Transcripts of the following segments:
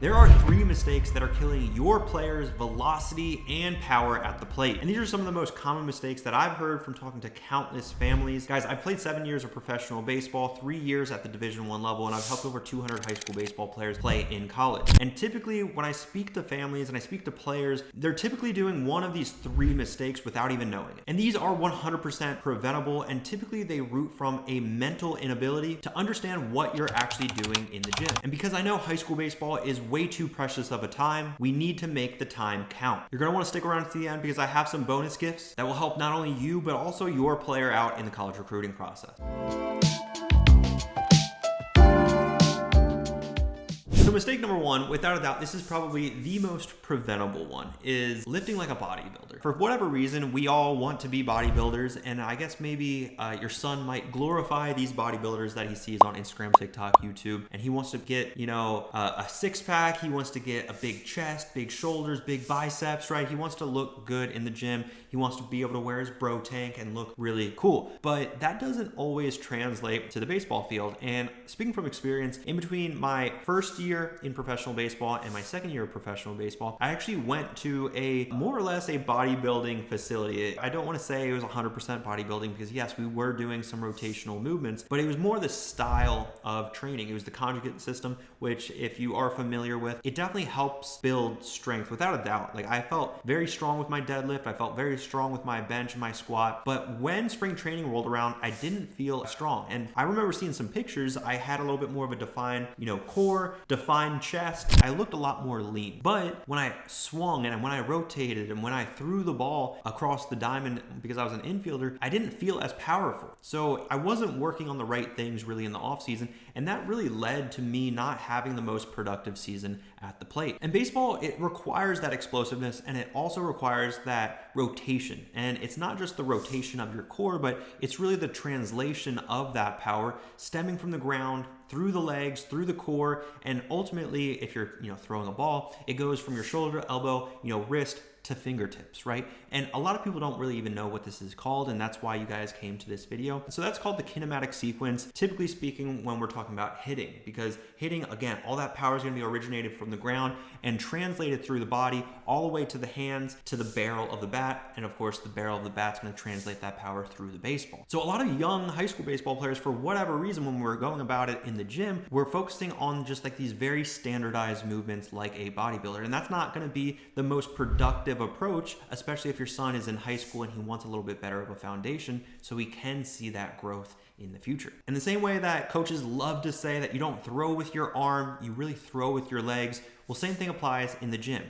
There are 3 mistakes that are killing your players' velocity and power at the plate. And these are some of the most common mistakes that I've heard from talking to countless families. Guys, I've played 7 years of professional baseball, 3 years at the Division I level, and I've helped over 200 high school baseball players play in college. And typically when I speak to families and I speak to players, they're typically doing one of these 3 mistakes without even knowing it. And these are 100% preventable, and typically they root from a mental inability to understand what you're actually doing in the gym. And because I know high school baseball is way too precious of a time, we need to make the time count. You're gonna wanna stick around to the end because I have some bonus gifts that will help not only you, but also your player out in the college recruiting process. So mistake number 1, without a doubt, this is probably the most preventable one, is lifting like a bodybuilder. For whatever reason, we all want to be bodybuilders, and I guess maybe your son might glorify these bodybuilders that he sees on Instagram, TikTok, YouTube, and he wants to get, a 6-pack, he wants to get a big chest, big shoulders, big biceps, right? He wants to look good in the gym. He wants to be able to wear his bro tank and look really cool. But that doesn't always translate to the baseball field. And speaking from experience, in between my first year in professional baseball and my second year of professional baseball, I actually went to a more or less a bodybuilding facility. I don't want to say it was 100% bodybuilding because yes, we were doing some rotational movements, but it was more the style of training. It was the conjugate system, which if you are familiar with, it definitely helps build strength without a doubt. Like I felt very strong with my deadlift. I felt very strong with my bench and my squat. But when spring training rolled around, I didn't feel strong. And I remember seeing some pictures. I had a little bit more of a defined, core, defined chest. I looked a lot more lean. But when I swung and when I rotated and when I threw the ball across the diamond because I was an infielder, I didn't feel as powerful. So I wasn't working on the right things really in the off season. And that really led to me not having the most productive season at the plate. And baseball, it requires that explosiveness and it also requires that rotation. And it's not just the rotation of your core, but it's really the translation of that power stemming from the ground through the legs, through the core, and ultimately, if you're throwing a ball, it goes from your shoulder, elbow, wrist to fingertips, right? And a lot of people don't really even know what this is called, and that's why you guys came to this video. So that's called the kinematic sequence, typically speaking when we're talking about hitting, because hitting, again, all that power is gonna be originated from the ground and translated through the body all the way to the hands, to the barrel of the bat, and of course, the barrel of the bat's gonna translate that power through the baseball. So a lot of young high school baseball players, for whatever reason, when we're going about it in the gym, we're focusing on just like these very standardized movements like a bodybuilder, and that's not gonna be the most productive approach, especially if your son is in high school and he wants a little bit better of a foundation so he can see that growth in the future. In the same way that coaches love to say that you don't throw with your arm, you really throw with your legs. Well, same thing applies in the gym.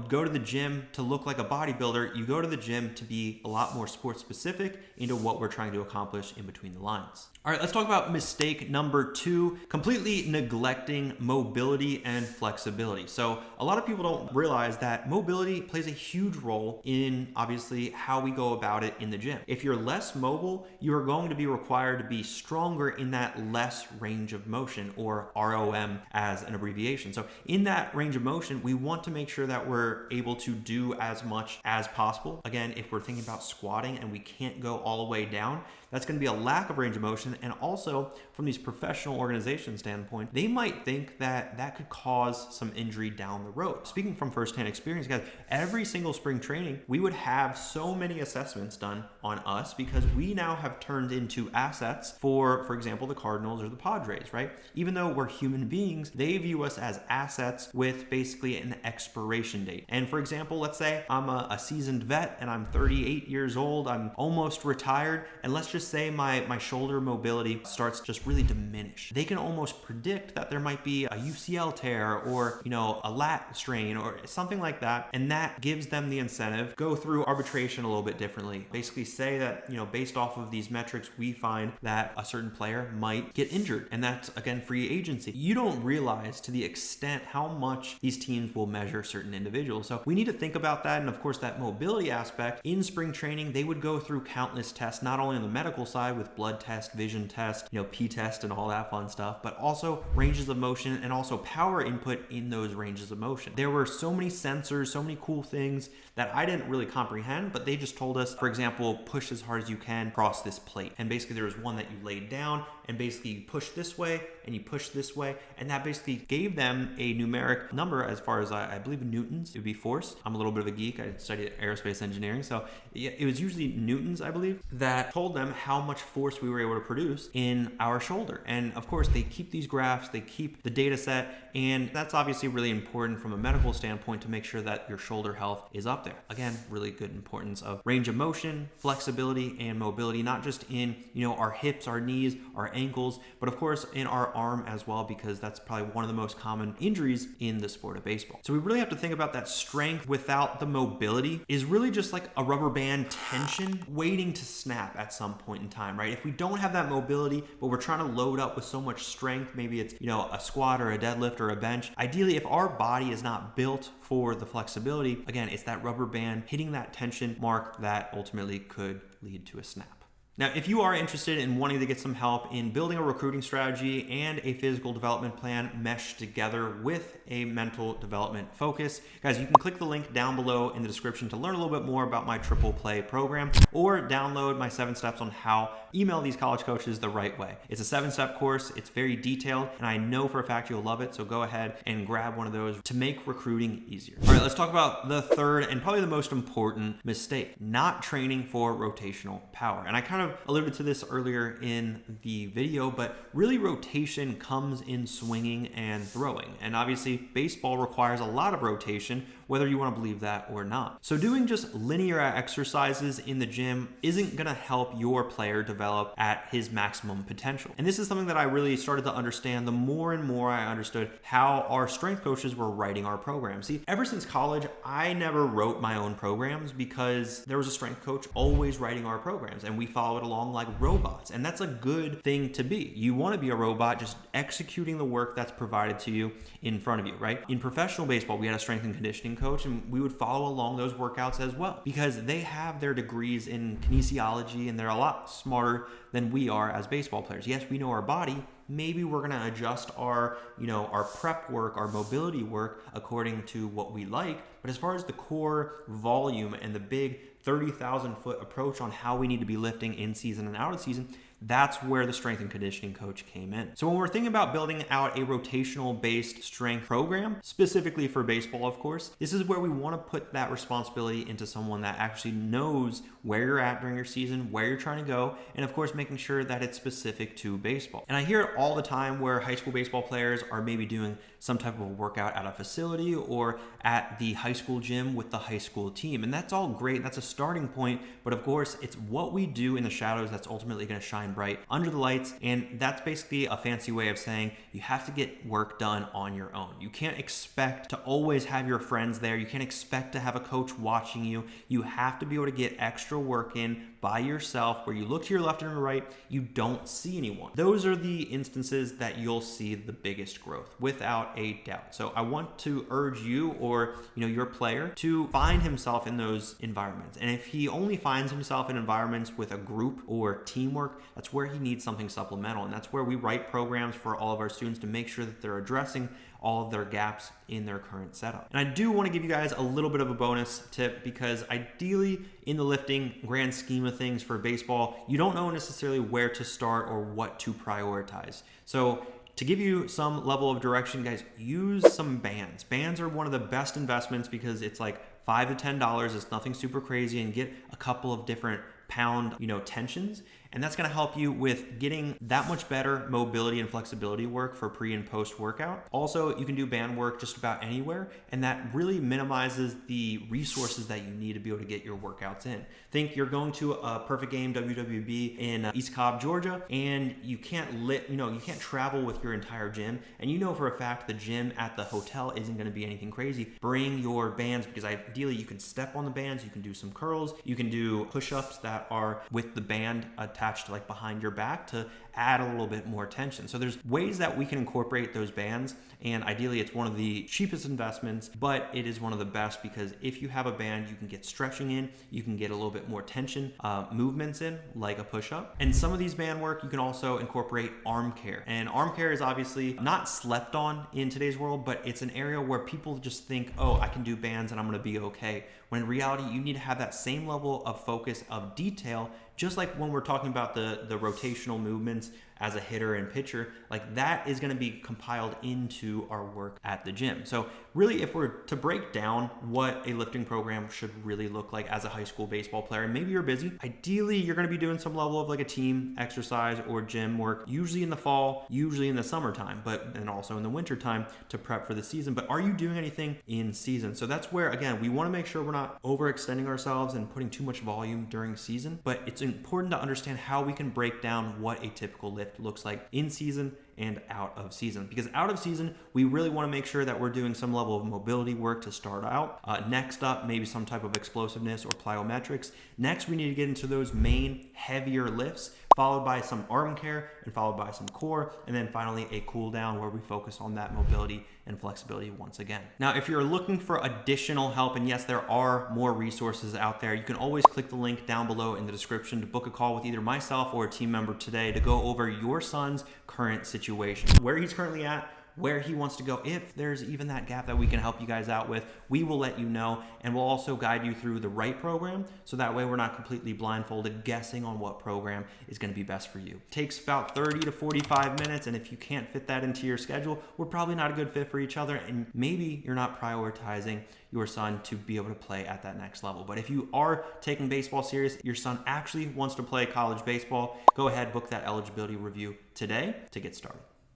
Go to the gym to look like a bodybuilder. You go to the gym to be a lot more sports specific into what we're trying to accomplish in between the lines. All right, let's talk about mistake number 2, completely neglecting mobility and flexibility. So a lot of people don't realize that mobility plays a huge role in obviously how we go about it in the gym. If you're less mobile, you are going to be required to be stronger in that less range of motion, or ROM as an abbreviation. So in that range of motion, we want to make sure that we're able to do as much as possible. Again, if we're thinking about squatting and we can't go all the way down, that's going to be a lack of range of motion. And also from these professional organization standpoint, they might think that that could cause some injury down the road. Speaking from firsthand experience, guys, every single spring training, we would have so many assessments done on us because we now have turned into assets for example, the Cardinals or the Padres, right? Even though we're human beings, they view us as assets with basically an expiration date. And for example, let's say I'm a seasoned vet and I'm 38 years old, I'm almost retired, and let's just say my shoulder mobility starts just really diminish. They can almost predict that there might be a UCL tear or, a lat strain or something like that. And that gives them the incentive, go through arbitration a little bit differently. Basically say that, based off of these metrics, we find that a certain player might get injured. And that's, again, free agency. You don't realize to the extent how much these teams will measure certain individuals. So we need to think about that. And of course, that mobility aspect in spring training, they would go through countless tests, not only on the medical side with blood test, vision test, P-test and all that fun stuff, but also ranges of motion and also power input in those ranges of motion. There were so many sensors, so many cool things that I didn't really comprehend, but they just told us, for example, push as hard as you can across this plate. And basically there was one that you laid down and basically you push this way and you push this way. And that basically gave them a numeric number as far as I believe in newtons, it would be force. I'm a little bit of a geek. I studied aerospace engineering. So it was usually newtons, I believe, that told them how much force we were able to produce in our shoulder. And of course, they keep these graphs, they keep the data set, and that's obviously really important from a medical standpoint to make sure that your shoulder health is up there. Again, really good importance of range of motion, flexibility, and mobility, not just in, our hips, our knees, our ankles, but of course in our arm as well, because that's probably one of the most common injuries in the sport of baseball. So we really have to think about that strength without the mobility is really just like a rubber band tension waiting to snap at some point in time, right? If we don't have that mobility, but we're trying to load up with so much strength, maybe it's, a squat or a deadlift or a bench. Ideally, if our body is not built for the flexibility, again, it's that rubber band hitting that tension mark that ultimately could lead to a snap. Now, if you are interested in wanting to get some help in building a recruiting strategy and a physical development plan meshed together with a mental development focus, guys, you can click the link down below in the description to learn a little bit more about my triple play program, or download my 7 steps on how email these college coaches the right way. It's a 7-step course. It's very detailed, and I know for a fact you'll love it. So go ahead and grab one of those to make recruiting easier. All right, let's talk about the third and probably the most important mistake: not training for rotational power. And I kind of alluded to this earlier in the video, but really rotation comes in swinging and throwing. And obviously baseball requires a lot of rotation, whether you want to believe that or not. So doing just linear exercises in the gym isn't going to help your player develop at his maximum potential. And this is something that I really started to understand the more and more I understood how our strength coaches were writing our programs. See, ever since college, I never wrote my own programs because there was a strength coach always writing our programs, and we followed along like robots. And that's a good thing to be. You want to be a robot just executing the work that's provided to you in front of you, right? In professional baseball, we had a strength and conditioning coach, and we would follow along those workouts as well because they have their degrees in kinesiology and they're a lot smarter than we are as baseball players. Yes, we know our body. Maybe we're going to adjust our, our prep work, our mobility work according to what we like. But as far as the core volume and the big 30,000 foot approach on how we need to be lifting in season and out of season, that's where the strength and conditioning coach came in. So when we're thinking about building out a rotational based strength program, specifically for baseball, of course, this is where we want to put that responsibility into someone that actually knows where you're at during your season, where you're trying to go, and of course, making sure that it's specific to baseball. And I hear it all the time where high school baseball players are maybe doing some type of workout at a facility or at the high school gym with the high school team. And that's all great. That's a starting point. But of course, it's what we do in the shadows that's ultimately going to shine bright under the lights. And that's basically a fancy way of saying you have to get work done on your own. You can't expect to always have your friends there. You can't expect to have a coach watching you. You have to be able to get extra work in by yourself, where you look to your left and your right, you don't see anyone. Those are the instances that you'll see the biggest growth, without a doubt. So I want to urge you, or your player, to find himself in those environments. And if he only finds himself in environments with a group or teamwork, that's where he needs something supplemental. And that's where we write programs for all of our students to make sure that they're addressing all of their gaps in their current setup. And I do want to give you guys a little bit of a bonus tip, because ideally in the lifting grand scheme of things for baseball, you don't know necessarily where to start or what to prioritize. So to give you some level of direction, guys, use some bands. Bands are one of the best investments because it's like $5 to $10. It's nothing super crazy, and get a couple of different pound, tensions. And that's going to help you with getting that much better mobility and flexibility work for pre and post workout. Also, you can do band work just about anywhere, and that really minimizes the resources that you need to be able to get your workouts in. Think you're going to a Perfect Game WWB in East Cobb, Georgia, and you can't you can't travel with your entire gym, and for a fact the gym at the hotel isn't going to be anything crazy. Bring your bands, because ideally you can step on the bands, you can do some curls, you can do push-ups that are with the band attached like behind your back to add a little bit more tension. So there's ways that we can incorporate those bands, and ideally it's one of the cheapest investments, but it is one of the best, because if you have a band, you can get stretching in, you can get a little bit more tension movements in, like a push-up. And some of these band work, you can also incorporate arm care. And arm care is obviously not slept on in today's world, but it's an area where people just think, oh, I can do bands and I'm gonna be okay. When in reality, you need to have that same level of focus of detail, just like when we're talking about the rotational movements as a hitter and pitcher, like that is going to be compiled into our work at the gym. So really, if we're to break down what a lifting program should really look like as a high school baseball player, and maybe you're busy, ideally you're going to be doing some level of like a team exercise or gym work, usually in the fall, usually in the summertime, and also in the winter time to prep for the season. But are you doing anything in season? So that's where, again, we want to make sure we're not overextending ourselves and putting too much volume during season, but it's important to understand how we can break down what a typical lift looks like in season and out of season. Because out of season, we really want to make sure that we're doing some level of mobility work to start out. Next up, maybe some type of explosiveness or plyometrics. Next, we need to get into those main heavier lifts, followed by some arm care and followed by some core, and then finally a cool down where we focus on that mobility and flexibility once again. Now, if you're looking for additional help, and yes, there are more resources out there, you can always click the link down below in the description to book a call with either myself or a team member today to go over your son's current situation, where he's currently at, where he wants to go. If there's even that gap that we can help you guys out with, we will let you know, and we'll also guide you through the right program, so that way we're not completely blindfolded guessing on what program is going to be best for you. It takes about 30 to 45 minutes, and if you can't fit that into your schedule, we're probably not a good fit for each other, and maybe you're not prioritizing your son to be able to play at that next level. But if you are taking baseball serious, your son actually wants to play college baseball, go ahead, book that eligibility review today to get started.